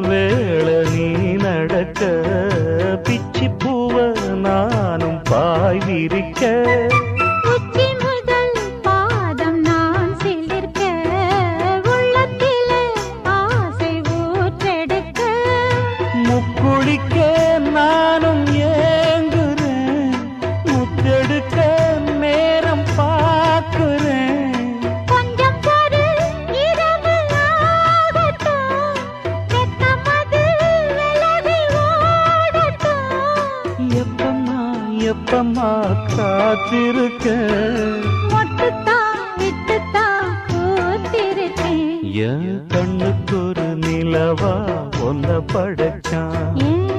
வேள நீ நடக்க பிச்சி பூவ நானும் பாய் விரிக்க உச்சி முதல் பாதம் நான் சிலிர்க்க உள்ளத்திலே ஆசை ஊற்றெடுக்க முக்குளிக்க நானும் ஏங்குறேன் முத்தெடுக்க நேரம் பார்க்கிறேன் கொஞ்சம் பொறு இரவு ஆகட்டும் வெக்கமது விலகி ஓடட்டும் எப்பம்மா எப்பம்மா காத்திருக்க மொட்டுத்தான் விட்டுத்தான் கூத்திருக்கேன் என் கண்ணுக்கு ஒரு நிலவா ஒன்ன படைச்சான் ஏன்